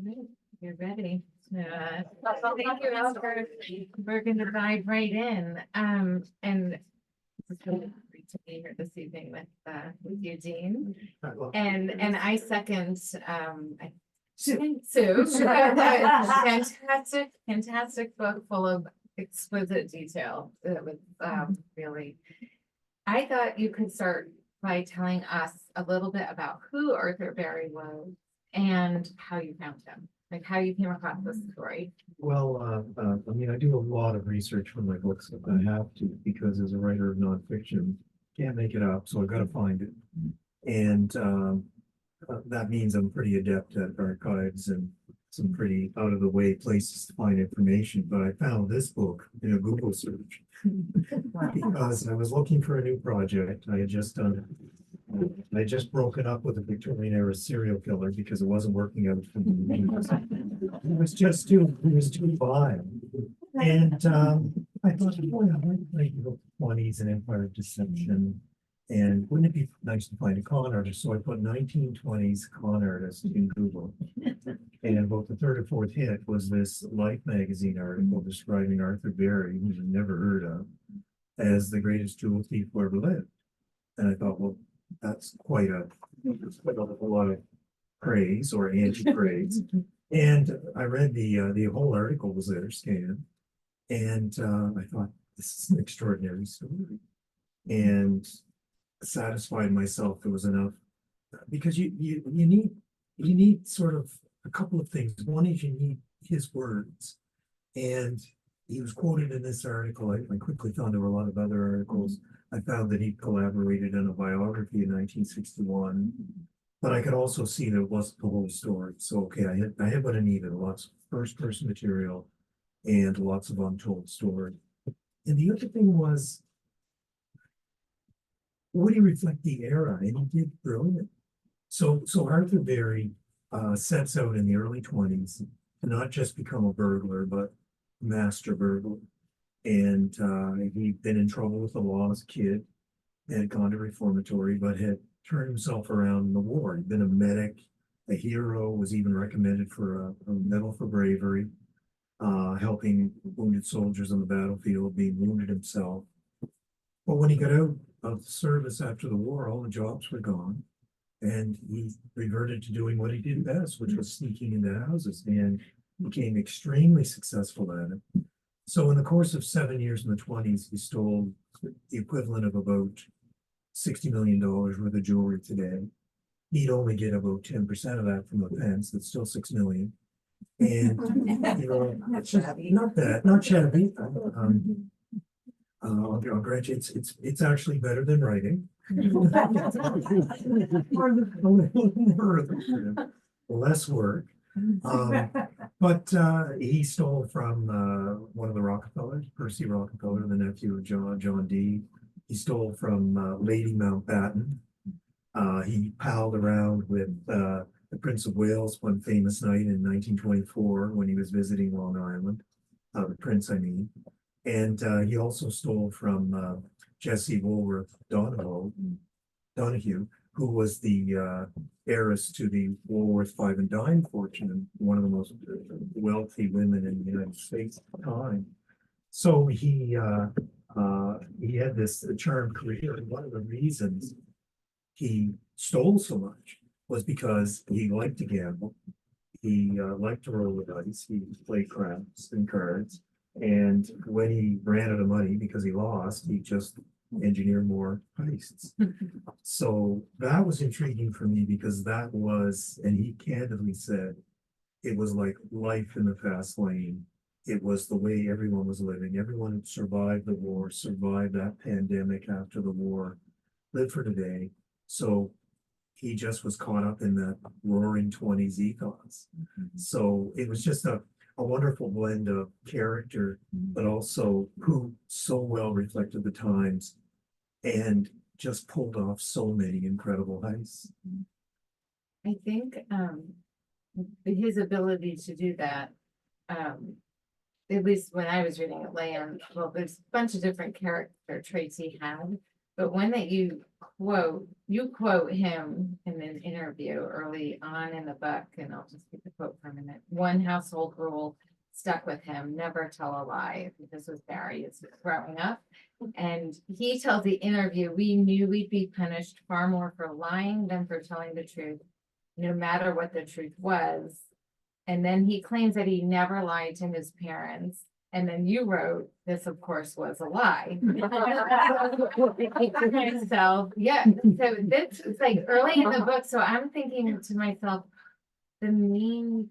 right, you're ready. Thank you, Esther. We're gonna dive right in. And it's really great to be here this evening with you, Dean. And I second Sue. Fantastic book full of exquisite detail. It was really. I thought you could start by telling us a little bit about who Arthur Berry was and how you found him, like how you came across this story. Well, I mean, I do a lot of research for my books if I have to, because as a writer of nonfiction, can't make it up, so I've got to find it. And that means I'm pretty adept at archives and some pretty out of the way places to find information. But I found this book in a Google search because I was looking for a new project. I had just broken up with a Victorian era serial killer because it wasn't working out for me. It was too vile. And I thought, boy, I might like the 20s and Empire of Deception. And wouldn't it be nice to find a con artist? So I put 1920s con artist in Google. And about the third or fourth hit was this Life magazine article describing Arthur Berry, who I've never heard of, as the greatest jewel thief who ever lived. And I thought, well, that's quite a lot of praise or anti-praise. And I read the whole article was there scanned. And I thought, this is an extraordinary story. And satisfied myself there was enough, because you need sort of a couple of things. One is you need his words, and he was quoted in this article. I quickly found there were a lot of other articles. I found that he collaborated in a biography in 1961, but I could also see that it wasn't the whole story. So okay, I had what I needed: lots of first person material and lots of untold story. And the other thing was, would he reflect the era? And he did brilliant. So Arthur Berry sets out in the early 20s to not just become a burglar, but master burglar. And he'd been in trouble with the law as a kid, had gone to reformatory, but had turned himself around in the war. He'd been a medic, a hero, was even recommended for a medal for bravery, helping wounded soldiers on the battlefield, being wounded himself. But when he got out of the service after the war, all the jobs were gone, and he reverted to doing what he did best, which was sneaking into houses, and became extremely successful at it. So in the course of 7 years in the 20s, he stole the equivalent of about $60 million worth of jewelry today. He'd only get about 10% of that from the pence. That's still $6 million. And you know, not bad, not shabby. I'll grant you, it's actually better than writing. Less work. But he stole from one of the Rockefellers, Percy Rockefeller, the nephew of John D. He stole from Lady Mountbatten. He palled around with the Prince of Wales one famous night in 1924 when he was visiting Long Island. The Prince, I mean. And he also stole from Jessie Woolworth Donahue, who was the heiress to the Woolworth Five and Dime fortune, and one of the most wealthy women in the United States at the time. So he had this charmed career, and one of the reasons he stole so much was because he liked to gamble, he liked to roll the dice, he played craps and cards, and when he ran out of money because he lost, he just engineer more heists. So that was intriguing for me because that was, and he candidly said, it was like life in the fast lane. It was the way everyone was living. Everyone had survived the war, survived that pandemic after the war, lived for today. So he just was caught up in that roaring 20s ethos. So it was just a wonderful blend of character, but also who so well reflected the times and just pulled off so many incredible heists. I think his ability to do that, at least when I was reading it, well, there's a bunch of different character traits he had, but one that you quote him in an interview early on in the book, and I'll just get the quote for a minute. One household rule stuck with him: never tell a lie. I think this was Barry as he was growing up. And he tells the interview, we knew we'd be punished far more for lying than for telling the truth, no matter what the truth was. And then he claims that he never lied to his parents. And then you wrote, this of course was a lie. So, yeah, so this is like early in the book. So I'm thinking to myself, the main,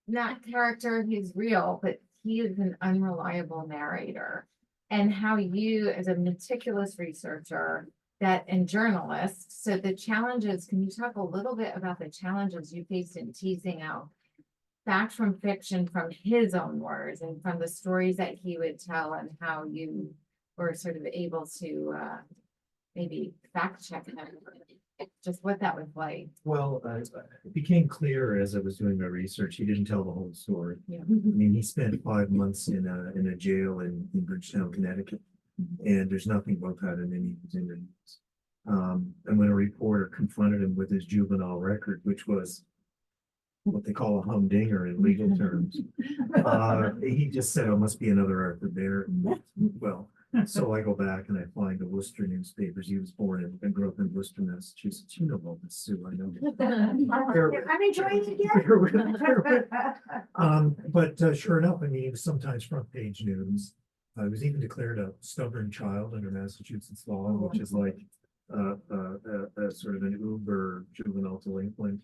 not character, he's real, but he is an unreliable narrator. And how you, as a meticulous researcher and journalist, so the challenges, can you talk a little bit about the challenges you faced in teasing out fact from fiction from his own words and from the stories that he would tell, and how you were sort of able to maybe fact check him, just what that was like. Well, it became clear as I was doing my research, he didn't tell the whole story. Yeah. I mean, he spent 5 months in a jail in Bridgetown, Connecticut, and there's nothing about that in any of his interviews. And when a reporter confronted him with his juvenile record, which was what they call a humdinger in legal terms, he just said, "Oh, must be another Arthur Bear." Well, so I go back and I find the Worcester newspapers. He was born in and grew up in Worcester, Massachusetts. You know about this, Sue, I know. I'm enjoying it again. But sure enough, I mean, he was sometimes front page news. I was even declared a stubborn child under Massachusetts law, which is like sort of an uber juvenile delinquent,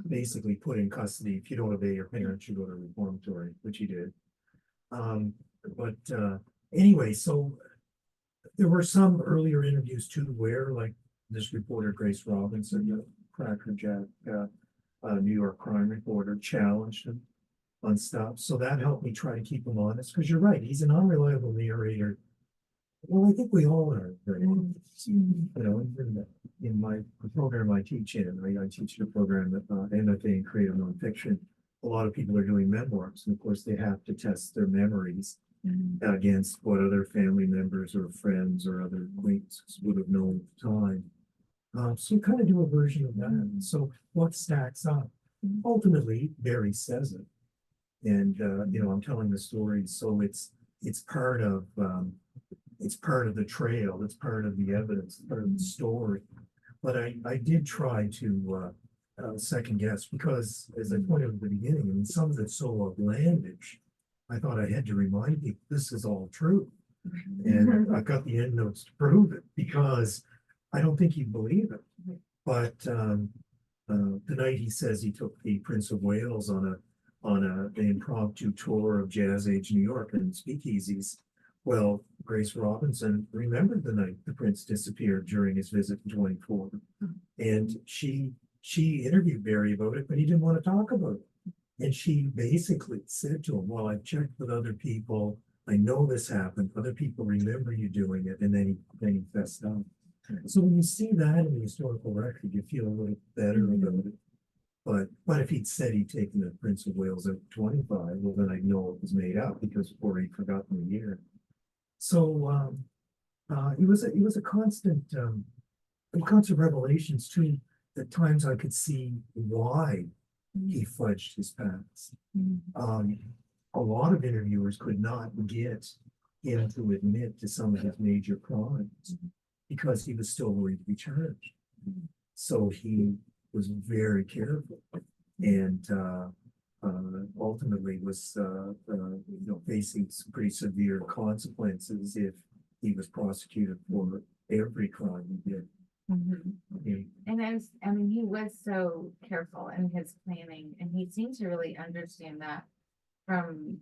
basically put in custody. If you don't obey your parents, you go to reformatory, which he did. Anyway, so there were some earlier interviews too, where like this reporter, Grace Robinson, the Crackerjack, New York crime reporter, challenged him on stuff. So that helped me try to keep him honest, because you're right, he's an unreliable narrator. Well, I think we all are very honest. You know, in my program I teach in, I teach the program that MFA in creative nonfiction. A lot of people are doing memoirs, and of course they have to test their memories against what other family members or friends or other acquaintances would have known at the time. So kind of do a version of that. So what stacks up? Ultimately, Barry says it, and you know, I'm telling the story, so it's part of the trail, it's part of the evidence, it's part of the story. But I did try to second guess, because as I pointed out at the beginning, I mean, some of it's so outlandish. I thought I had to remind people this is all true. And I've got the end notes to prove it, because I don't think he'd believe it. But the night he says he took the Prince of Wales on an impromptu tour of Jazz Age New York and speakeasies. Well, Grace Robinson remembered the night the prince disappeared during his visit in 24. And she interviewed Barry about it, but he didn't want to talk about it. And she basically said to him, well, I've checked with other people. I know this happened. Other people remember you doing it. And then he fessed up. So when you see that in the historical record, you feel a little better about it. But if he'd said he'd taken the Prince of Wales at 25, well, then I'd know it was made up, because before he'd forgotten the year. So it was a constant revelations too. At times I could see why he fudged his past. A lot of interviewers could not get him to admit to some of his major crimes, because he was still worried to be charged. So he was very careful, and ultimately was facing some pretty severe consequences if he was prosecuted for every crime he did. And he was so careful in his planning, and he seemed to really understand that from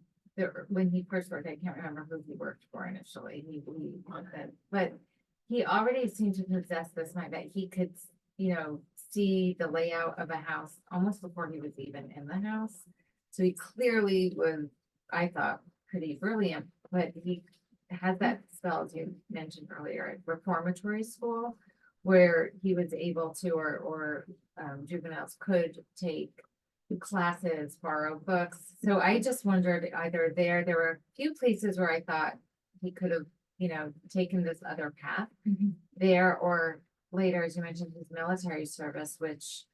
when he first worked. I can't remember who he worked for initially. He wanted, but he already seemed to possess this mind that he could, see the layout of a house almost before he was even in the house. So he clearly was, I thought, pretty brilliant, but he has that spell, as you mentioned earlier, at reformatory school, where he was able to, or juveniles could take classes, borrow books. So I just wondered, either there were a few places where I thought he could have, taken this other path there, or later, as you mentioned, his military service, which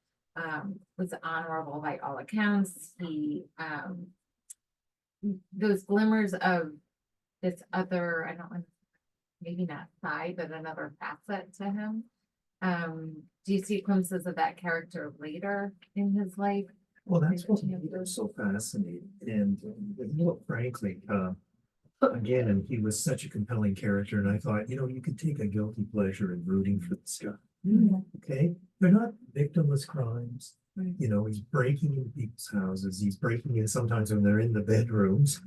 was honorable by all accounts. He those glimmers of this other, I don't want, maybe not side, but another facet to him. Do you see glimpses of that character later in his life? Well, that's what made him so fascinating. And frankly, again, and he was such a compelling character. And I thought, you could take a guilty pleasure in rooting for this guy. Okay, they're not victimless crimes. Right. He's breaking into people's houses. He's breaking in sometimes when they're in the bedrooms,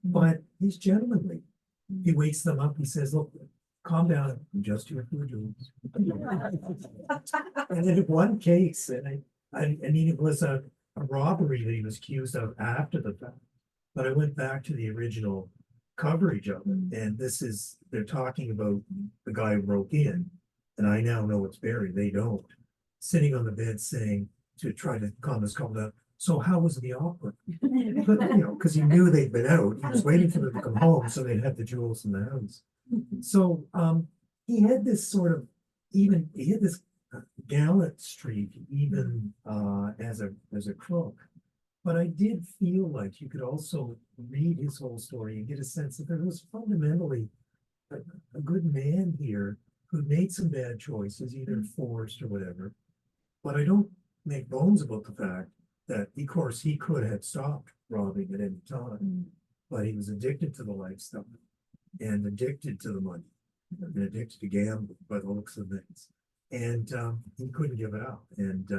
but he's gentlemanly. He wakes them up. He says, "Look, calm down. I'm just here for the jewels." And then in one case, and I mean, it was a robbery that he was accused of after the fact. But I went back to the original coverage of it, and they're talking about the guy who broke in, and I now know it's Barry. They don't. Sitting on the bed saying, to try to calm his couple down. So how was the opera? Because he knew they'd been out. He was waiting for them to come home so they'd have the jewels in the house. So he had this sort of he had this gallant streak even as a crook. But I did feel like you could also read his whole story and get a sense that there was fundamentally a good man here who made some bad choices, either forced or whatever. But I don't make bones about the fact that, of course, he could have stopped robbing at any time, but he was addicted to the lifestyle and addicted to the money and addicted to gambling by the looks of things. And he couldn't give it up. And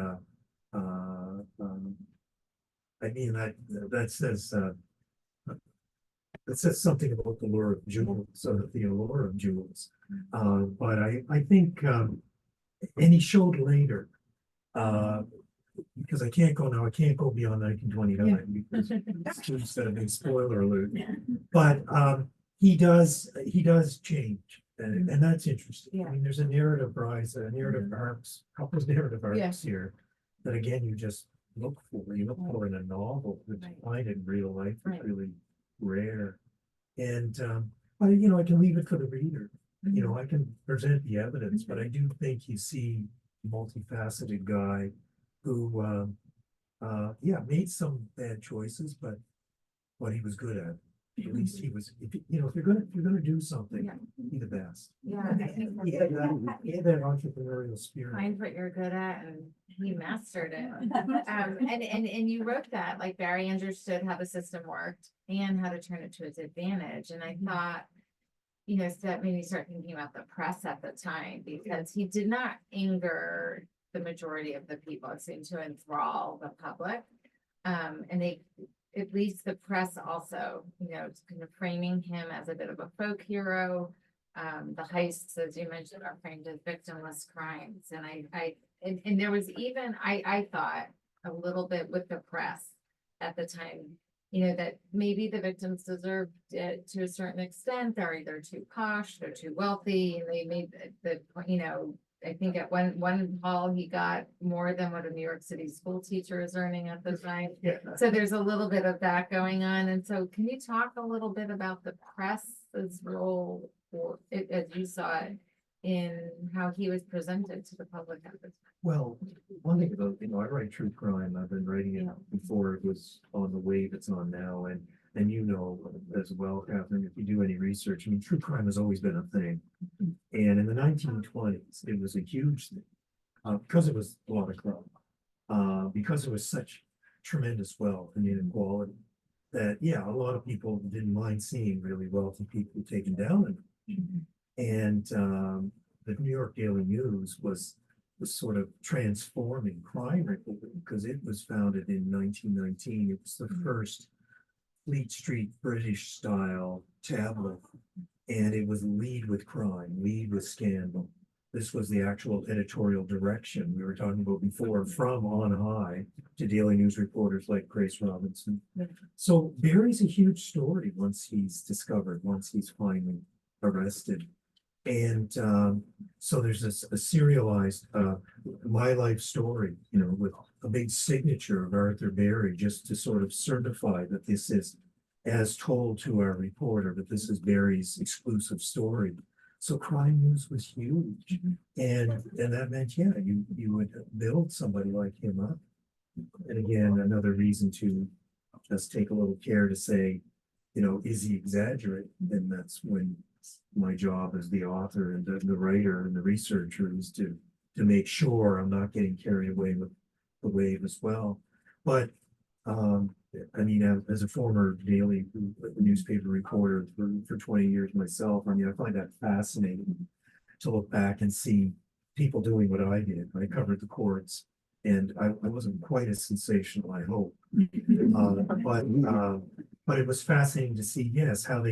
I mean, that says something about the lure of jewels, so that the allure of jewels. But I think, and he showed later, because I can't go beyond 1929 because it's just a big spoiler alert. But he does change, and that's interesting. Yeah. I mean, there's a narrative rise, a narrative arcs, couple of narrative arcs here that again you just look for. You look for in a novel, but to find it in real life is really rare. And but I can leave it for the reader. I can present the evidence, but I do think you see a multifaceted guy who made some bad choices, but what he was good at. At least he was, if you're gonna do something, be the best. Yeah, I think He had that entrepreneurial spirit. find what you're good at, and he mastered it. And you wrote that, like, Barry understood how the system worked and how to turn it to his advantage. And I thought, so that made me start thinking about the press at the time, because he did not anger the majority of the people. It seemed to enthrall the public. And they, at least the press also, kind of framing him as a bit of a folk hero. The heists, as you mentioned, are framed as victimless crimes. And and there was even, I thought a little bit with the press at the time, that maybe the victims deserved it to a certain extent. They're either too posh, they're too wealthy, and they made I think at one haul he got more than what a New York City school teacher is earning at the time. Yeah. So there's a little bit of that going on. And so can you talk a little bit about the press's role, or as you saw it, in how he was presented to the public at the time? Well, one thing about, I write true crime. I've been writing it before it was on the wave it's on now. And as well, Cathryn, if you do any research, I mean, true crime has always been a thing. And in the 1920s, it was a huge thing because it was a lot of crime, because it was such tremendous wealth and inequality that, a lot of people didn't mind seeing really wealthy people taken down. And the New York Daily News was sort of transforming crime reporting, because it was founded in 1919. It was the first Fleet Street British style tabloid, and it was lead with crime, lead with scandal. This was the actual editorial direction we were talking about before, from on high to Daily News reporters like Grace Robinson. So Barry's a huge story once he's discovered, once he's finally arrested. And so there's a serialized my life story, with a big signature of Arthur Berry, just to sort of certify that this is as told to our reporter, but this is Barry's exclusive story. So crime news was huge. And that meant, yeah, you would build somebody like him up. And again, another reason to just take a little care to say, is he exaggerating? And that's when my job as the author and the writer and the researcher is to make sure I'm not getting carried away with the wave as well. But I mean, as a former daily newspaper reporter for 20 years myself, I mean, I find that fascinating to look back and see people doing what I did. I covered the courts, and I wasn't quite as sensational, I hope. But it was fascinating to see, yes, how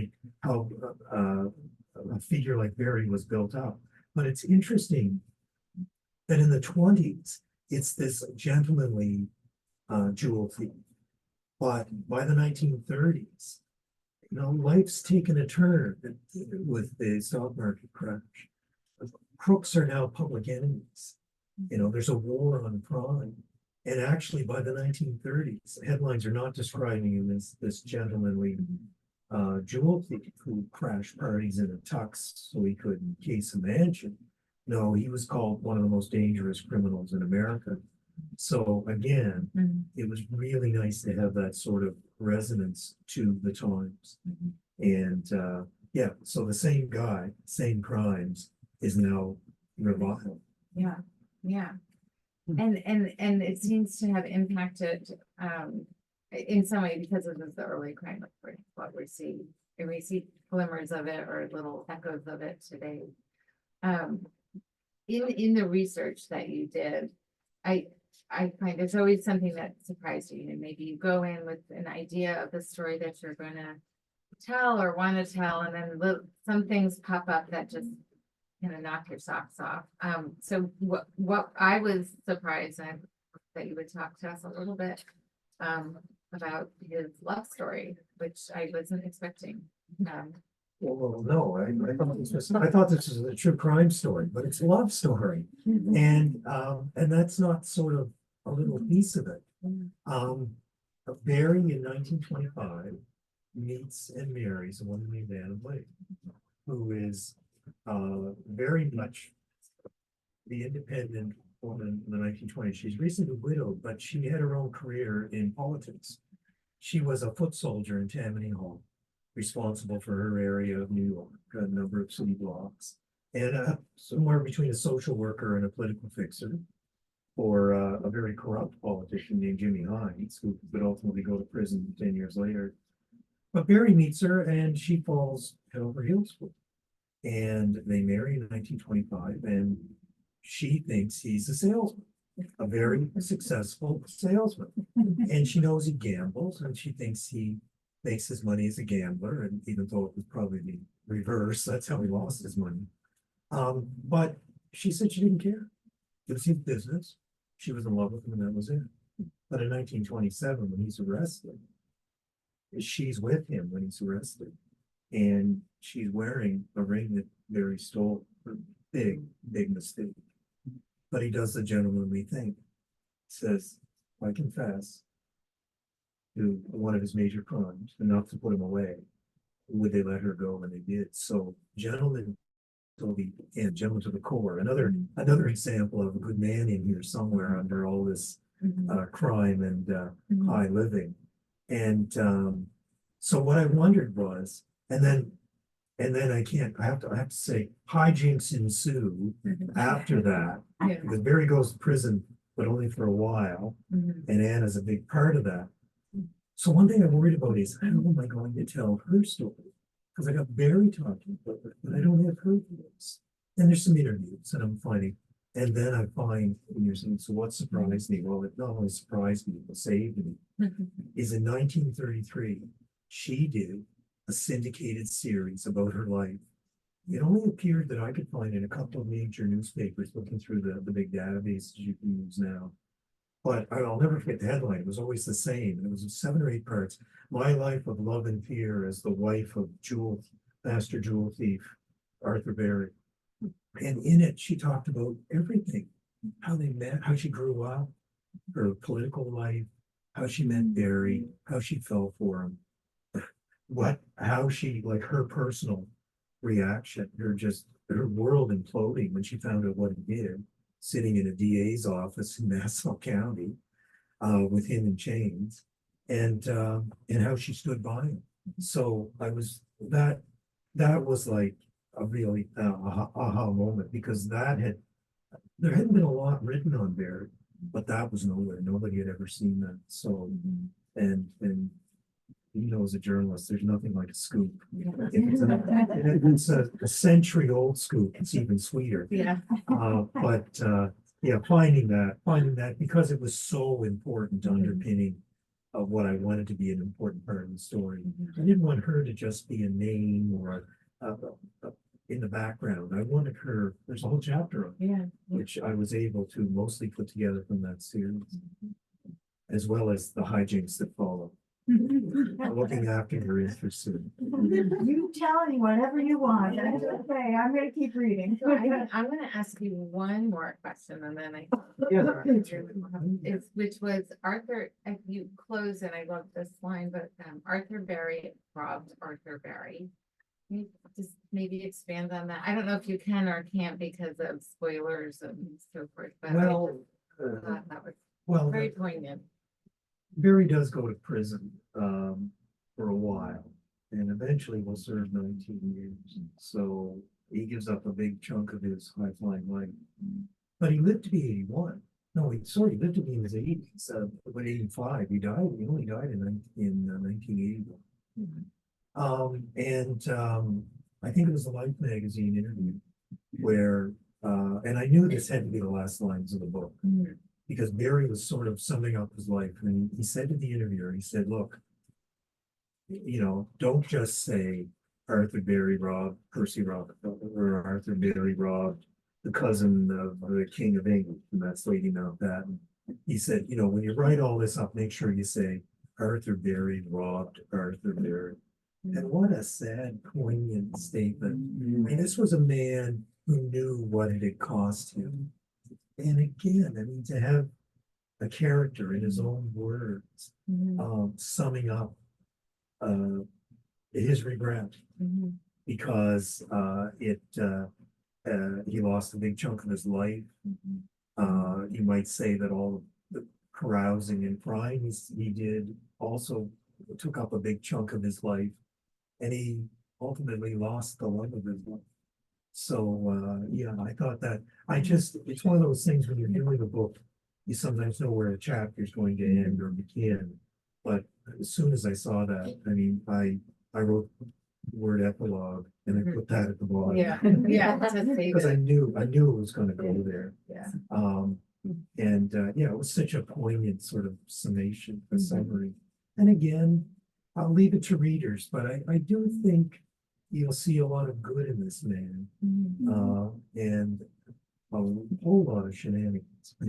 a figure like Barry was built up. But it's interesting that in the 20s, it's this gentlemanly jewel thief. But by the 1930s, life's taken a turn with the stock market crash. Crooks are now public enemies. There's a war on crime. And actually, by the 1930s, headlines are not describing him as this gentlemanly jewel thief who crashed parties in a tux so he could encase a mansion. No, he was called one of the most dangerous criminals in America. So again, it was really nice to have that sort of resonance to the times. And yeah, so the same guy, same crimes, is now reviled. Yeah, yeah. And it seems to have impacted in some way because of the early crime reporting, what we see. And we see glimmers of it or little echoes of it today. In the research that you did, I find there's always something that surprised you. Maybe you go in with an idea of the story that you're going to tell or want to tell, and then some things pop up that just knock your socks off. So what I was surprised that you would talk to us a little bit about his love story, which I wasn't expecting. Well, no, I thought this was a true crime story, but it's a love story, and that's not sort of a little piece of it. Barry in 1925 meets and marries a woman named Anna Blake, who is very much the independent woman in the 1920s. She's recently widowed, but she had her own career in politics. She was a foot soldier in Tammany Hall, responsible for her area of New York, a number of city blocks, and somewhere between a social worker and a political fixer for a very corrupt politician named Jimmy Hines, who would ultimately go to prison 10 years later. But Barry meets her and she falls head over heels for him. And they marry in 1925, and she thinks he's a salesman, a very successful salesman. And she knows he gambles, and she thinks he makes his money as a gambler, and even though it was probably the reverse, that's how he lost his money. But she said she didn't care. It was his business. She was in love with him, and that was it. But in 1927, when he's arrested, she's with him when he's arrested, and she's wearing a ring that Barry stole. Big mistake. But he does the gentlemanly thing. Says, I confess to one of his major crimes, enough to put him away. Would they let her go? And they did. So gentlemen till the end, gentlemen to the core. Another example of a good man in here somewhere under all this crime and high living. And so what I wondered was, and then I have to say hijinks ensue after that, because Barry goes to prison, but only for a while, and Anna's a big part of that. So one thing I'm worried about is, how am I going to tell her story? Because I got Barry talking about it, but I don't have her voice. And there's some interviews that I'm finding. And then I find, when you're saying, so what surprised me? Well, it not only surprised me, but saved me, is in 1933, she did a syndicated series about her life. It only appeared that I could find in a couple of major newspapers looking through the big databases you can use now. But I'll never forget the headline. It was always the same. And it was 7 or 8 parts. My life of love and fear as the wife of master jewel thief Arthur Barry. And in it, she talked about everything. How they met, how she grew up, her political life, how she met Barry, how she fell for him. how she, like her personal reaction, her world imploding when she found out what he did, sitting in a DA's office in Nassau County, with him in chains, and how she stood by him. So that was like a really aha moment, because there hadn't been a lot written on Barry, but that was nowhere. Nobody had ever seen that. So, and you know, as a journalist, there's nothing like a scoop. If it's a century-old scoop, it's even sweeter. Yeah. But yeah, finding that because it was so important, underpinning of what I wanted to be an important part of the story. I didn't want her to just be a name or in the background. I wanted her. There's a whole chapter on it, Yeah. which I was able to mostly put together from that series, as well as the hijinks that follow. Looking after her interests. You tell me whatever you want. That's okay. I'm gonna keep reading. So I'm gonna ask you one more question and then which was Arthur, if you close, and I love this line, but Arthur Berry robbed Arthur Berry. Can you just maybe expand on that? I don't know if you can or can't because of spoilers and so forth, but I Well, just thought that was well, very poignant. Barry does go to prison for a while, and eventually will serve 19 years. So he gives up a big chunk of his high flying life. But he lived to be 81. No, he lived to be in his 80s. But 85, he died. He only died in 1981. I think it was the Life magazine interview where, and I knew this had to be the last lines of the book, because Barry was sort of summing up his life. And he said to the interviewer, he said, look, you know, don't just say Arthur Berry robbed Percy Rockefeller, or Arthur Berry robbed the cousin of the King of England, and that's Lady Mountbatten. He said, you know, when you write all this up, make sure you say Arthur Berry robbed Arthur Berry. And what a sad, poignant statement. I mean, this was a man who knew what it had cost him. And again, I mean, to have a character in his own words, summing up his regret, because he lost a big chunk of his life. You might say that all of the carousing and crying he did also took up a big chunk of his life, and he ultimately lost the love of his life. So yeah, I thought that it's one of those things when you're doing a book, you sometimes know where a chapter is going to end or begin. But as soon as I saw that, I mean, I wrote the word epilogue and I put that at the bottom. Yeah, Because I knew it was going to go there. Yeah. Yeah, it was such a poignant sort of summation, a summary. And again, I'll leave it to readers, but I do think you'll see a lot of good in this man, and a whole lot of shenanigans. I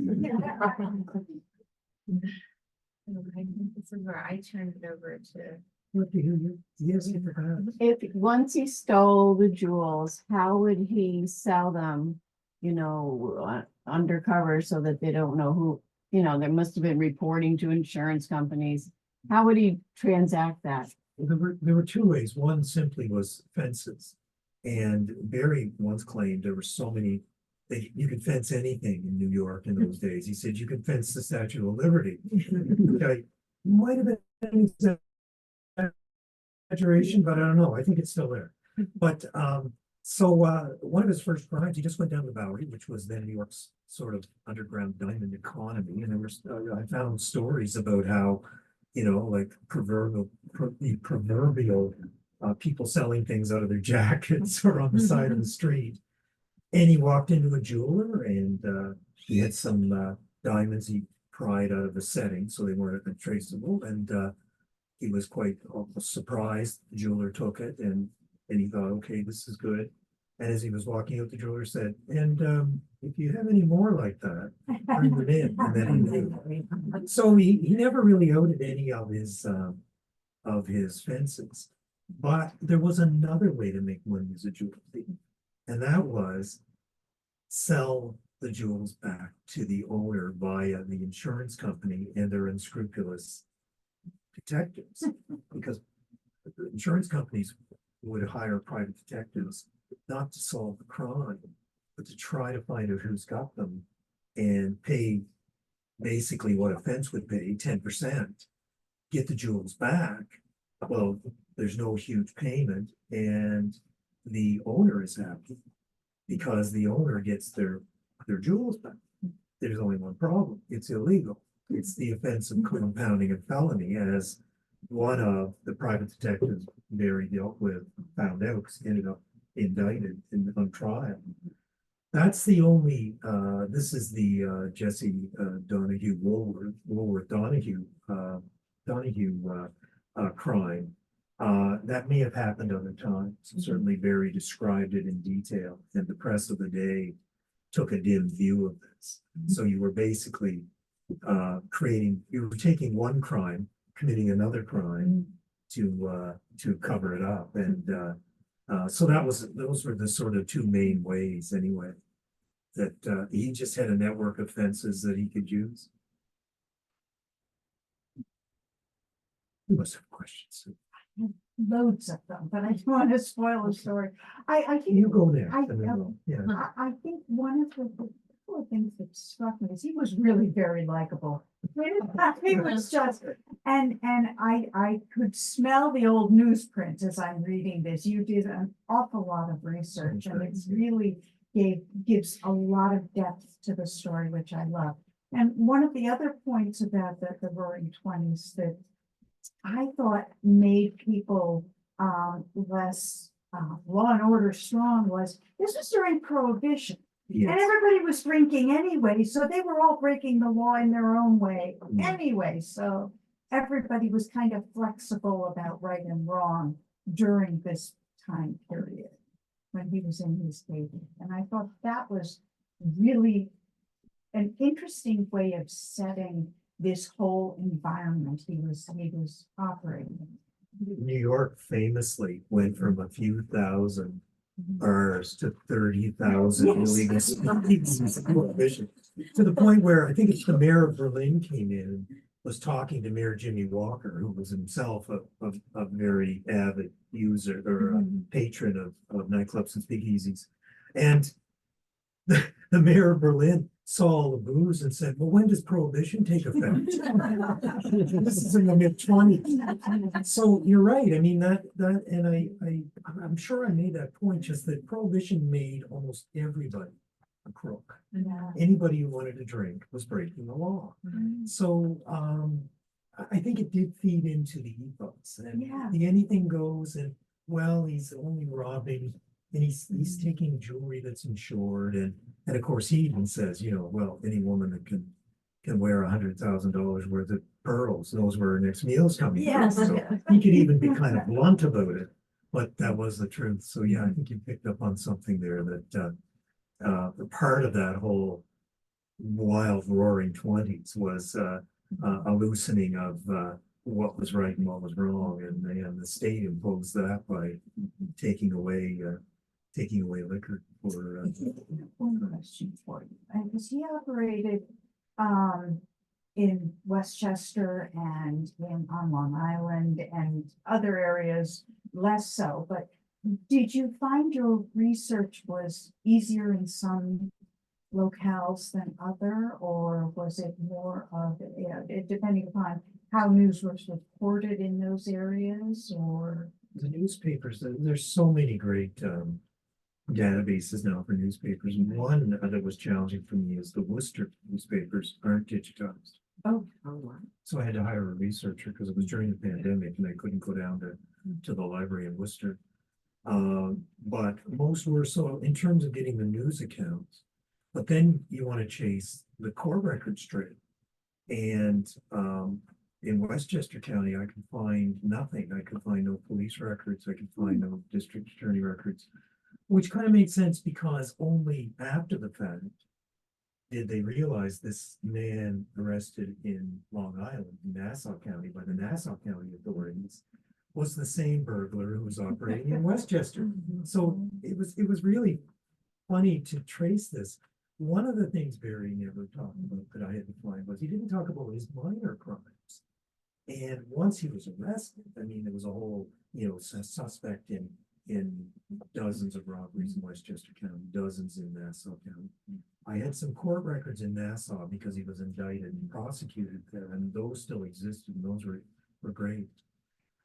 think this is where I turned it over to. What do you? Yes, you forgot. If once he stole the jewels, how would he sell them, you know, undercover so that they don't know who, you know, there must have been reporting to insurance companies. How would he transact that? There were two ways. One simply was fences. And Barry once claimed there were so many that you could fence anything in New York in those days. He said you could fence the Statue of Liberty. Okay, might have been exaggeration, but I don't know. I think it's still there. But so one of his first crimes, he just went down to the Bowery, which was then New York's sort of underground diamond economy. And there was I found stories about how, you know, like proverbial people selling things out of their jackets or on the side of the street. And he walked into a jeweler, and he had some diamonds he pried out of the setting, so they weren't traceable. And he was quite surprised. The jeweler took it, and he thought, okay, this is good. And as he was walking out, the jeweler said, and if you have any more like that, bring them in. And then he knew. So he never really outed any of his fences. But there was another way to make money as a jeweler thief. And that was sell the jewels back to the owner via the insurance company and their unscrupulous detectives. Because the insurance companies would hire private detectives not to solve the crime, but to try to find out who's got them and pay basically what a fence would pay, 10%, get the jewels back. Well, there's no huge payment and the owner is happy because the owner gets their jewels back. There's only one problem. It's illegal. It's the offense of compounding a felony, as one of the private detectives Barry dealt with found out, because he ended up indicted on trial. That's the only, this is the Jesse Donahue Woolworth Donahue crime. That may have happened other times. Certainly Barry described it in detail, and the press of the day took a dim view of this. So you were basically you were taking one crime, committing another crime to cover it up. And so those were the sort of two main ways anyway, that he just had a network of fences that he could use. You must have questions. Loads of them, but I don't want to spoil the story. I think You go there. I- and then we'll- yeah. I think one of the couple of things that struck me is he was really very likable. He was just, and I could smell the old newsprint as I'm reading this. You did an awful lot of research, and it's really gives a lot of depth to the story, which I love. And one of the other points about the Roaring Twenties that I thought made people less law and order strong was this was during Prohibition. And Yes. everybody was drinking anyway, so they were all breaking the law in their own way anyway. So everybody was kind of flexible about right and wrong during this time period when he was in his baby. And I thought that was really an interesting way of setting this whole environment he was operating in. New York famously went from a few thousand bars to 30,000 Yes. illegal species of prohibition, to the point where I think it's the mayor of Berlin came in and was talking to Mayor Jimmy Walker, who was himself a very avid user or a patron of nightclubs and speakeasies. And the mayor of Berlin saw all the booze and said, well, when does prohibition take effect? This is in the mid-20s. So you're right. I mean, and I'm sure I made that point, just that prohibition made almost everybody a crook. Anybody who wanted to drink was breaking the law. So I think it did feed into the ethos, and the anything goes, and well, he's only robbing, and he's taking jewelry that's insured, and of course he even says, well, any woman that can wear $100,000 worth of pearls knows where her next meal's coming from. Yes. So he could even be kind of blunt about it, but that was the truth. So yeah, I think you picked up on something there, that part of that whole wild roaring 20s was a loosening of what was right and what was wrong, and the state imposed that by taking away liquor for. One question for you, because he operated in Westchester and on Long Island and other areas less so, but did you find your research was easier in some locales than other, or was it more of, depending upon how news was reported in those areas, or? The newspapers, there's so many great databases now for newspapers. And one that was challenging for me is the Worcester newspapers aren't digitized. Oh, So I had to hire a researcher because it was during the pandemic and I couldn't go down to the library in Worcester. But most were, so in terms of getting the news accounts, but then you want to chase the court record straight. And in Westchester County, I could find nothing. I could find no police records. I could find no district attorney records, which kind of made sense because only after the fact did they realize this man arrested in Long Island, Nassau County, by the Nassau County authorities was the same burglar who was operating in Westchester. So it was really funny to trace this. One of the things Barry never talked about that I had to find was he didn't talk about his minor crimes. And once he was arrested, I mean, there was a whole suspect in dozens of robberies in Westchester County, dozens in Nassau County. I had some court records in Nassau because he was indicted and prosecuted there, and those still existed, and those were great.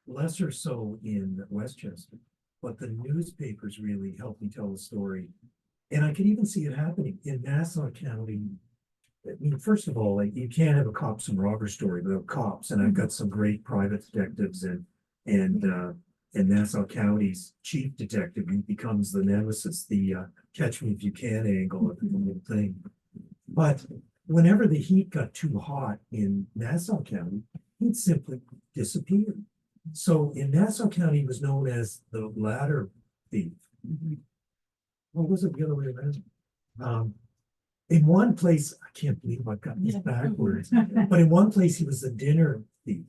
Lesser so in Westchester, but the newspapers really helped me tell the story. And I could even see it happening in Nassau County. I mean, first of all, like, you can't have a cops and robber story without cops, and I've got some great private detectives and Nassau County's chief detective, who becomes the nemesis, the catch me if you can angle of the whole thing. But whenever the heat got too hot in Nassau County, he'd simply disappear. So in Nassau County, he was known as the ladder thief. What was it the other way around? In one place, I can't believe I've got this backwards, but in one place, he was the dinner thief,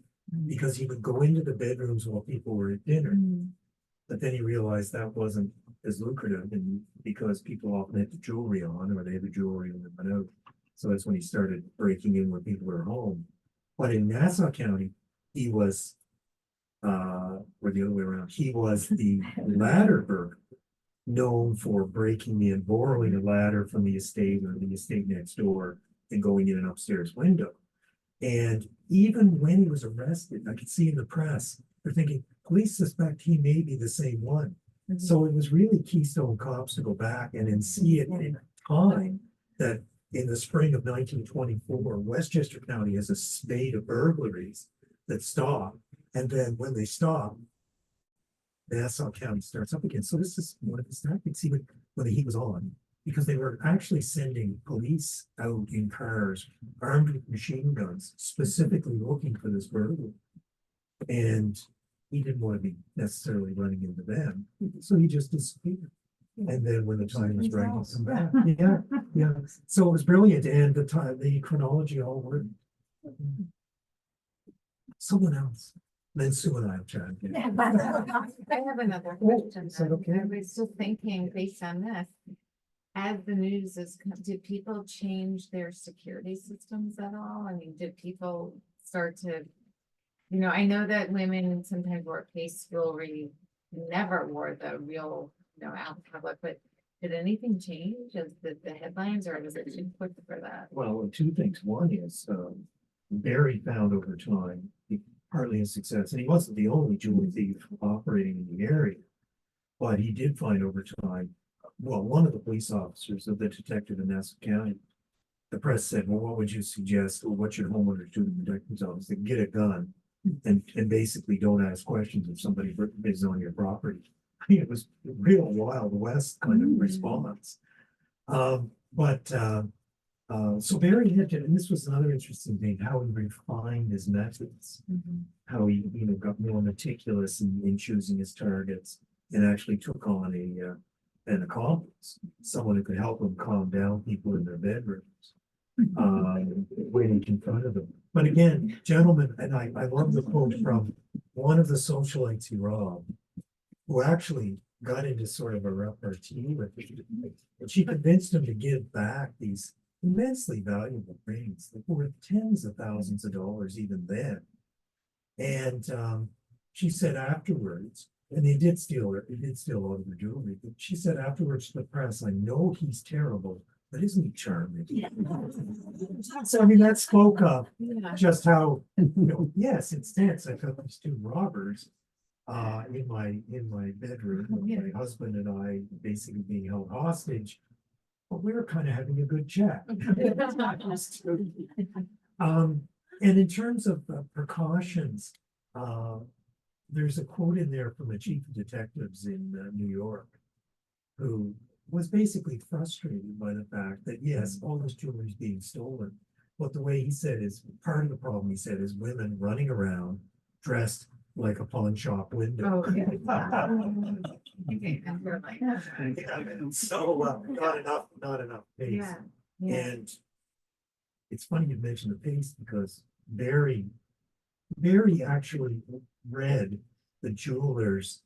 because he would go into the bedrooms while people were at dinner. But then he realized that wasn't as lucrative, and because people often had the jewelry on, or they had the jewelry and went out. So that's when he started breaking in when people were home. But in Nassau County, he was, or the other way around, he was the ladder burglar, known for breaking in, borrowing a ladder from the estate or the estate next door and going in an upstairs window. And even when he was arrested, I could see in the press, they're thinking, police suspect he may be the same one. So it was really Keystone Cops to go back and then see it in a time that in the spring of 1924, Westchester County has a spate of burglaries that stop. And then when they stop, Nassau County starts up again. So this is one of the tactics when the heat was on, because they were actually sending police out in cars armed with machine guns, specifically looking for this burglar. And he didn't want to be necessarily running into them, so he just disappeared. And then when the time was right, he'd come back. Yeah. So it was brilliant, and the chronology all worked. Someone else. Then Sue and I will chat again. I have another question. Is that okay? I was just thinking based on this. As the news did people change their security systems at all? I mean, did people start to, I know that women sometimes wore face jewelry, never wore the real, out in public, but did anything change as the headlines, or was it too quick for that? Well, two things. One is Barry found over time, partly his success, and he wasn't the only jewelry thief operating in the area, but he did find over time, well, one of the police officers of the detective in Nassau County, the press said, well, what would you suggest, or what should homeowners do to protect themselves? They get a gun and basically don't ask questions if somebody is on your property. I mean, it was real Wild West kind of response. So Barry had to, and this was another interesting thing, how he refined his methods, how he, got more meticulous in choosing his targets, and actually took on an accomplice, someone who could help him calm down people in their bedrooms when he confronted them. But again, gentlemen, and I love the quote from one of the socialites he robbed, who actually got into sort of a repartee with him, and she convinced him to give back these immensely valuable rings that were tens of thousands of dollars even then. And she said afterwards, and he did steal all of her jewelry, but she said afterwards to the press, I know he's terrible, but isn't he charming? So I mean, that spoke of just how, yes, it's tense. I got these two robbers in my bedroom, my husband and I basically being held hostage, but we were kind of having a good chat. And in terms of precautions, there's a quote in there from a chief of detectives in New York, who was basically frustrated by the fact that, yes, all this jewelry is being stolen. But the way he said is, part of the problem, he said, is women running around dressed like a pawn shop window. Oh, yeah. So not enough pace. Yeah. And it's funny you mentioned the pace, because Barry actually read the jeweler's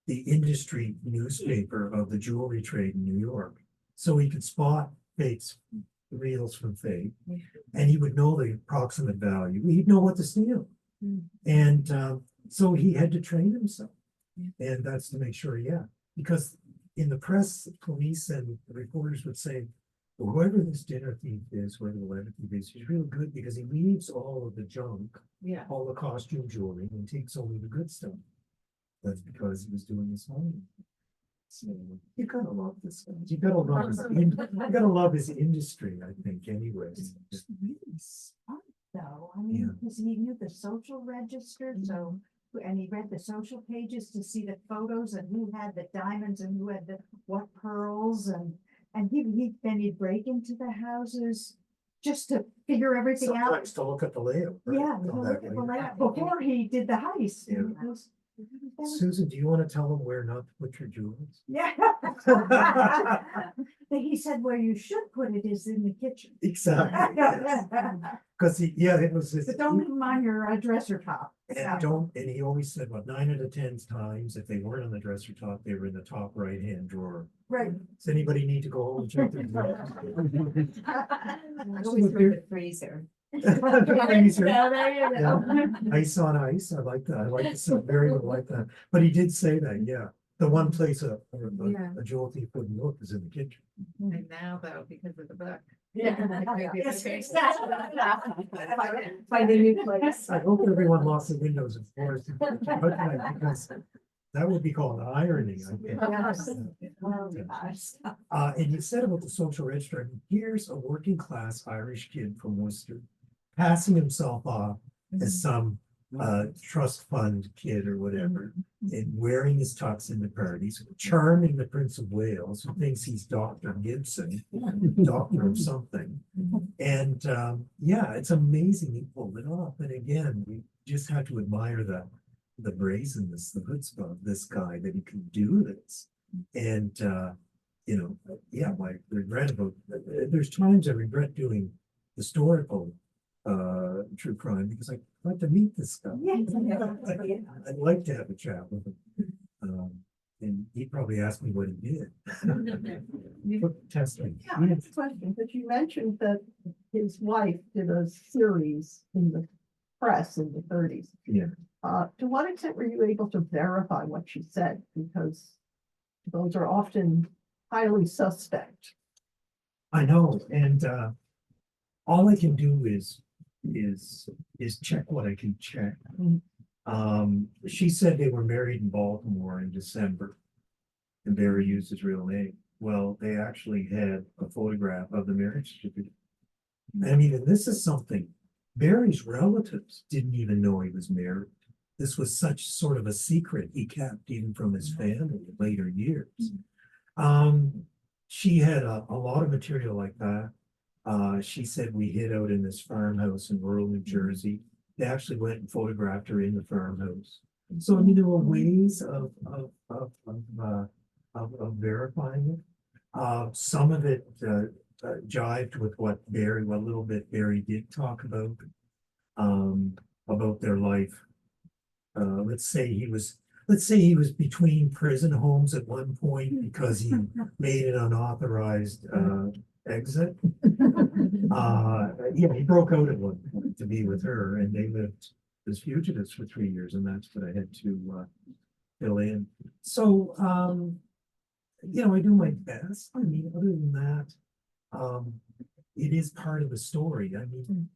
the industry newspaper of the jewelry trade in New York, so he could spot fakes, reals from fake, and he would know the approximate value. He'd know what to steal. And So he had to train himself. And that's to make sure, yeah, because in the press, police and reporters would say, whoever this dinner thief is, whoever the letter thief is, he's real good because he leaves all of the junk, Yeah. all the costume jewelry, and takes only the good stuff. That's because he was doing his homework. So you gotta love this guy. You gotta love you gotta love his industry, I think, anyways. It's really smart though, I mean, because he knew the social register, so, and he read the social pages to see the photos and who had the diamonds and who had the, what pearls and then he'd break into the houses just to figure everything out. Sometimes to look at the layout. right? Yeah, Come to back look at the later. layout before he did the heist. Yeah. It was- Susan, do you want to tell them where not to put your jewels? Yeah. He said where you should put it is in the kitchen. Exactly. Because it was this. But don't leave them on your dresser top. And he always said, what, 9 out of 10 times, if they weren't on the dresser top, they were in the top right-hand drawer. Right. Does anybody need to go home and check their drawers? Always through the freezer. The freezer. Yeah, there you go. Ice on ice, I like that, I like the very would like that, but he did say that, yeah, the one place Yeah. a jewel thief wouldn't look is in the kitchen. And now though, because of the book. Yes, Find a new place. I hope everyone locks the windows and floors because that would be called irony, I think. And you said about the social register, here's a working class Irish kid from Worcester passing himself off as some trust fund kid or whatever, and wearing his tux in the parties, charming the Prince of Wales, who thinks he's Dr. Gibson, doctor of something. And yeah, it's amazing he pulled it off. And again, we just had to admire the brazenness, the chutzpah of this guy that he could do this. And you know, yeah, my regret about there's times I regret doing historical true crime because I'd like to meet this guy. I'd like to have a chat with him. And he'd probably ask me what he did. Test me. Yeah, I have a question, but you mentioned that his wife did a series in the press in the 30s. Yeah. To what extent were you able to verify what she said? Because those are often highly suspect. I know, and all I can do is check what I can check. She said they were married in Baltimore in December, and Barry used his real name. Well, they actually had a photograph of the marriage certificate. I mean, and this is something Barry's relatives didn't even know he was married. This was such sort of a secret he kept even from his family in later years. She had a lot of material like that. She said we hid out in this farmhouse in rural New Jersey. They actually went and photographed her in the farmhouse. So I mean, there were ways of verifying it. Some of it jived with what little bit Barry did talk about their life. Let's say he was between prison homes at one point because he made an unauthorized exit. Yeah, he broke out at one point to be with her, and they lived as fugitives for 3 years, and that's what I had to fill in. So, you know, I do my best. I mean, other than that, it is part of the story. I mean,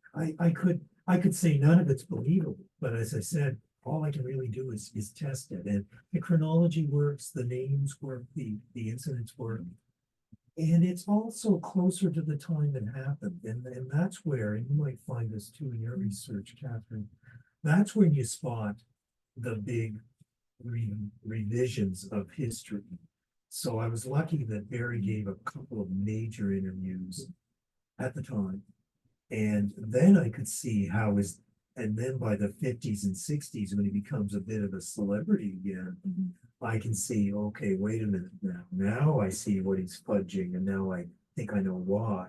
I could say none of it's believable, but as I said, all I can really do is test it. And the chronology works, the names work, the incidents work. And it's also closer to the time it happened. And that's where, and you might find this too in your research, Cathryn, that's when you spot the big revisions of history. So I was lucky that Barry gave a couple of major interviews at the time. And then I could see and then by the 50s and 60s, when he becomes a bit of a celebrity again, I can see, okay, wait a minute now. Now I see what he's fudging, and now I think I know why.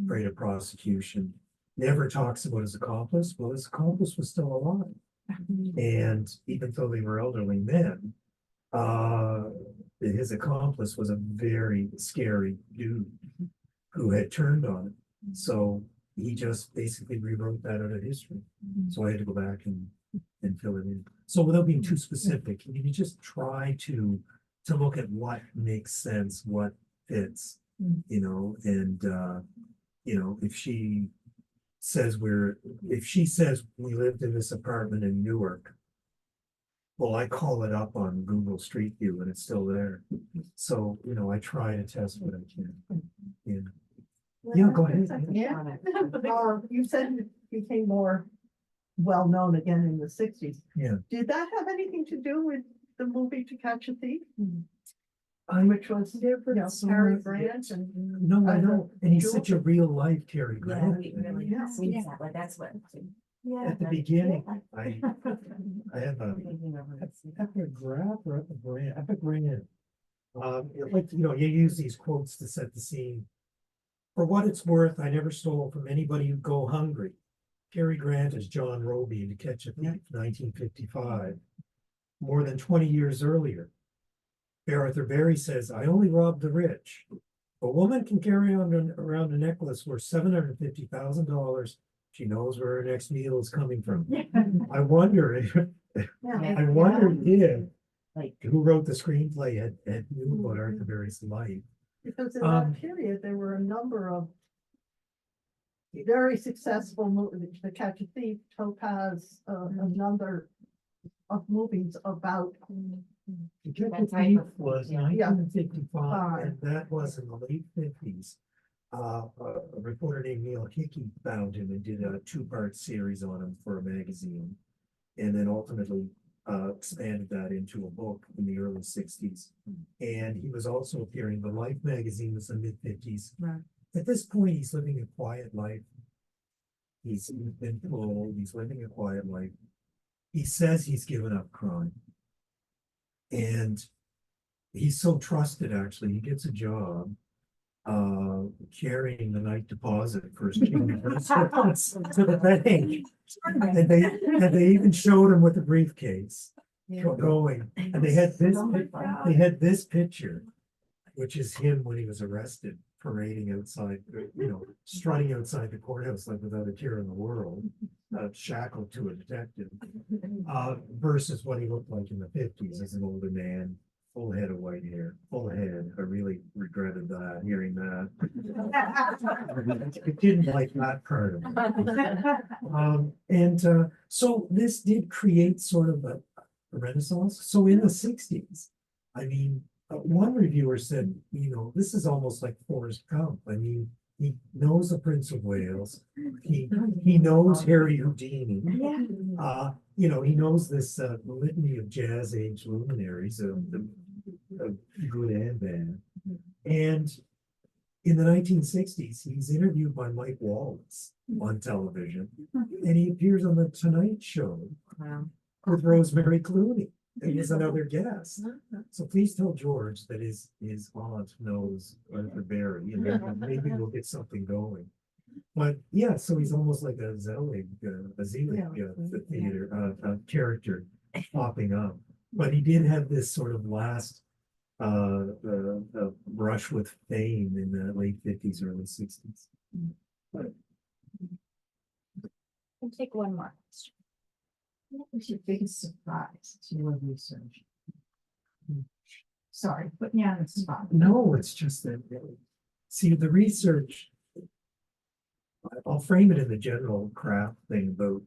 Afraid of prosecution. Never talks about his accomplice. Well, his accomplice was still alive. And even though they were elderly men, his accomplice was a very scary dude who had turned on him. So he just basically rewrote that out of history. So I had to go back and fill it in. So without being too specific, you can just try to look at what makes sense, what fits, you know, and you know, if she says we lived in this apartment in Newark. Well, I call it up on Google Street View and it's still there. So, you know, I try to test what I can. Yeah. Yeah, go ahead. Yeah. You said it became more well-known again in the sixties. Yeah. Did that have anything to do with the movie To Catch a Thief? I'm Which was, you know, Cary Grant and. No, I know, and he's such a real life Cary Yeah, Grant. he really Yeah. seems that way, that's what. Yeah. At the beginning, I have a Thinking over it. epigraph or epigram. Like, you know, you use these quotes to set the scene. For what it's worth, I never stole from anybody who'd go hungry. Cary Grant as John Roby in To Catch a Thief, 1955. More than 20 years earlier. Arthur Berry says, I only robbed the rich. A woman can carry on around a necklace worth $750,000. She knows where her next meal is coming from. I wonder if, Like, who wrote the screenplay had knew about Arthur Berry's life. Because in Um, that period, there were a number of very successful movies, To Catch a Thief, Topaz, a number of movies about. To Catch a That type Thief of- was yeah. 1955, and that was in the late 50s. A reporter named Neil Hickey found him and did a two-part series on him for a magazine. And then ultimately expanded that into a book in the early 60s. And he was also appearing, the Life magazine was the mid-50s. Right. At this point, he's living a quiet life. He's been paroled, he's living a quiet life. He says he's given up crime. And he's so trusted, actually, he gets a job carrying the night deposit for his to the bank. And they even showed him with the briefcase going, and they had this picture, which is him when he was arrested, parading outside, you know, strutting outside the courthouse like without a care in the world, shackled to a detective, versus what he looked like in the 50s as an older man, full head of white hair, full head. I really regretted that, hearing that. I didn't like that part of it. So this did create sort of a renaissance. So in the 60s, I mean, one reviewer said, you know, this is almost like Forrest Gump. I mean, he knows the Prince of Wales. He knows Harry Houdini. You know, he knows this litany of jazz age luminaries of good and bad. And in the 1960s, he's interviewed by Mike Wallace on television, and he appears on the Tonight Show with Rosemary Clooney. And he's another guest. So please tell George that his aunt knows Arthur Berry, and then maybe we'll get something going. But yeah, so he's almost like a Zelig, the theater character popping up. But he did have this sort of last brush with fame in the late 50s, early 60s. We'll take one more question. What was your biggest surprise to your research? Sorry, putting you on the spot. No, it's just that, see, the research, I'll frame it in the general craft thing about,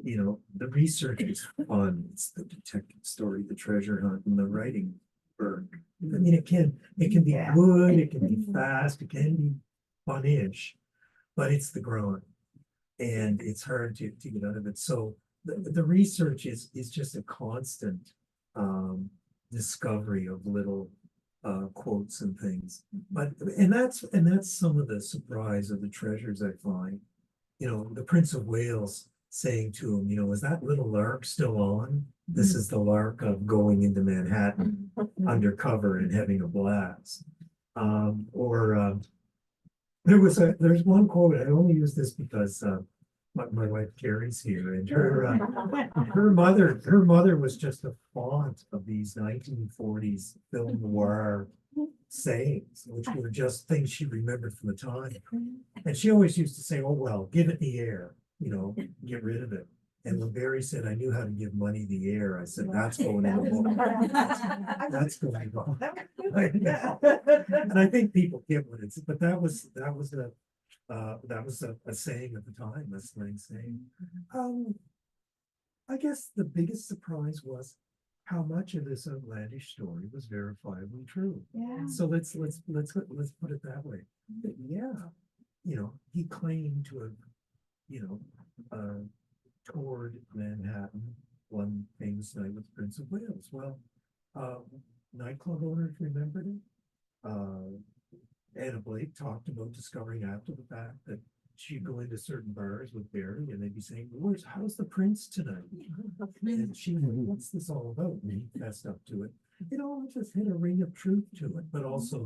you know, the research is fun. It's the detective story, the treasure hunt, and the writing work. I mean, it can be good, it can be fast, it can be fun-ish, but it's the grind. And it's hard to get out of it. So the research is just a constant discovery of little quotes and things. But and that's some of the surprise of the treasures I find. You know, the Prince of Wales saying to him, you know, is that little lark still on? This is the lark of going into Manhattan undercover and having a blast. There's one quote, I only use this because my wife Carrie's here, and her mother was just a font of these 1940s film noir sayings, which were just things she remembered from the time. And she always used to say, oh, well, give it the air, you know, get rid of it. And when Barry said, I knew how to give money the air, I said, that's going in the book. That's going on. And I think people get what it's, but that was a saying at the time, a slang saying. I guess the biggest surprise was how much of this outlandish story was verifiably true. Yeah. So let's put it that way. But yeah, he claimed to have, toured Manhattan one famous night with Prince of Wales. Well, nightclub owners remembered it. Anna Blake talked about discovering after the fact that she'd go into certain bars with Barry and they'd be saying, how's the prince tonight? And she was like, what's this all about? And he fessed up to it. It all just had a ring of truth to it, but also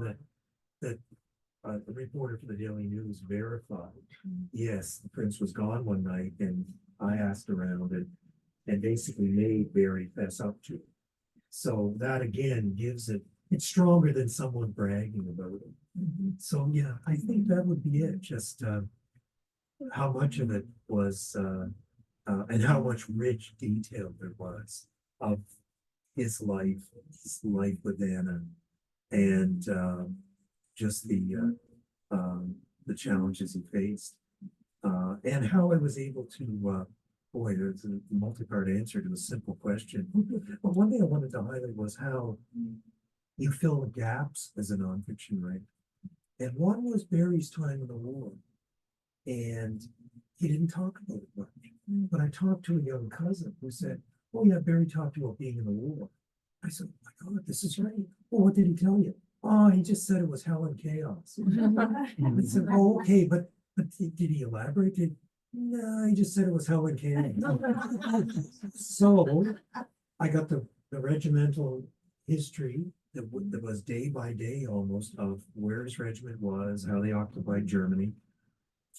that the reporter for the Daily News verified, yes, the prince was gone one night, and I asked around and basically made Barry fess up to it. So that again gives it's stronger than someone bragging about it. So yeah, I think that would be it. Just how much of it was and how much rich detail there was of his life with Anna, and just the challenges he faced, and how I was able to boy, there's a multi-part answer to a simple question. But one thing I wanted to highlight was how you fill the gaps as a nonfiction writer. And one was Barry's time in the war. And he didn't talk about it much. But I talked to a young cousin who said, oh yeah, Barry talked about being in the war. I said, oh my God, this is right. Well, what did he tell you? Oh, he just said it was hell and chaos. I said, oh, okay, but did he elaborate? No, he just said it was hell and chaos. So I got the regimental history that was day by day almost of where his regiment was, how they occupied Germany,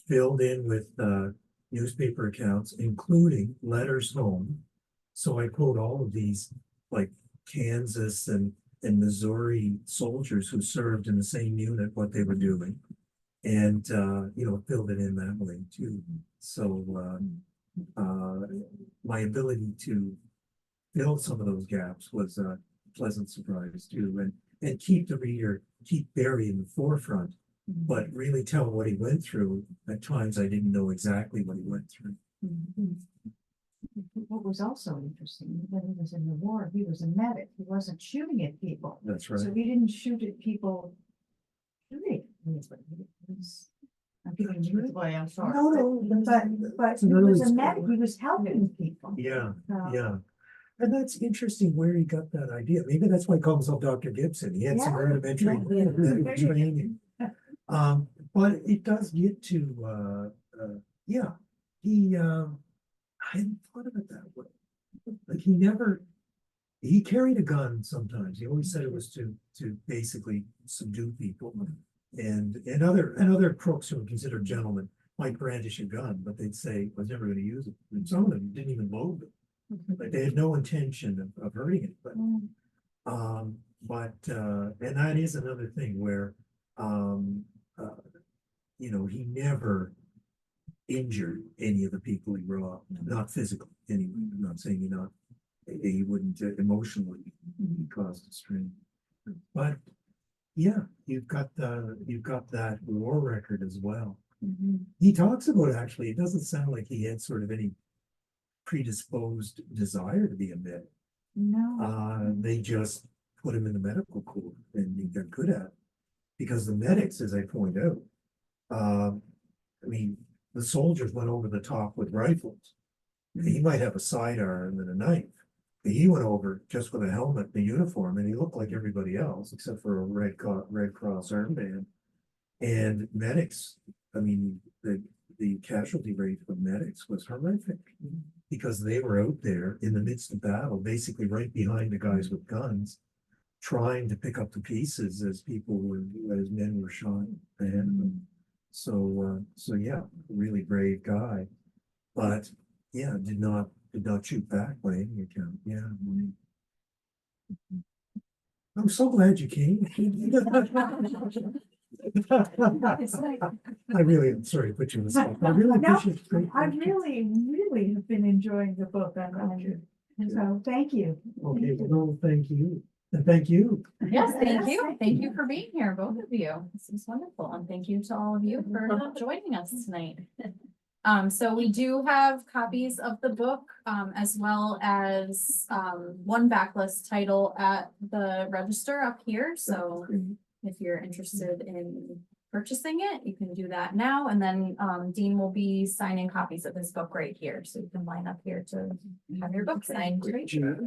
filled in with newspaper accounts, including letters home. So I quote all of these, like Kansas and Missouri soldiers who served in the same unit, what they were doing, and filled it in that way too. So my ability to fill some of those gaps was a pleasant surprise too, and keep Barry in the forefront, but really tell what he went through. At times I didn't know exactly what he went through. What was also interesting, when he was in the war, he was a medic. He wasn't shooting at people. That's right. So he didn't shoot at people. Really? I'm giving you the way, I'm sorry. No, But he was a medic. He was helping people. Yeah, yeah. And that's interesting where he got that idea. Maybe that's why he calls himself Dr. Gibson. He had some rudimentary medical training. But it does get to, I hadn't thought of it that way. Like he carried a gun sometimes. He always said it was to basically subdue people. And other crooks who were considered gentlemen might brandish a gun, but they'd say, I was never going to use it. And some of them didn't even load it. Like they had no intention of hurting anybody. And that is another thing where, he never injured any of the people he robbed, not physically anyway. I'm not saying he wouldn't emotionally cause strain. But yeah, you've got that war record as well. He talks about actually, it doesn't sound like he had sort of any predisposed desire to be a medic. No. They just put him in the medical corps and he got good at it. Because the medics, as I point out, the soldiers went over the top with rifles. He might have a sidearm and a knife. But he went over just with a helmet and a uniform, and he looked like everybody else, except for a Red Cross armband. And medics, the casualty rate of medics was horrific because they were out there in the midst of battle, basically right behind the guys with guns, trying to pick up the pieces as men were shot ahead of them. So yeah, really brave guy, but yeah, did not shoot back by any account. Yeah. I'm so glad you came. I really am sorry to put you in the spot. I really No, appreciate it. Great I question. really have been enjoying the book. So thank you. Okay, well, thank you. And thank you. Yes, thank Yes, you. thank Thank you for being here, both of you. This is wonderful. And thank you to all of you for joining us tonight. So we do have copies of the book, as well as, one backlist title at the register up here. So if you're interested in purchasing it, you can do that now. And then, Dean will be signing copies of his book right here. So you can line up here to have your book signed. Great job.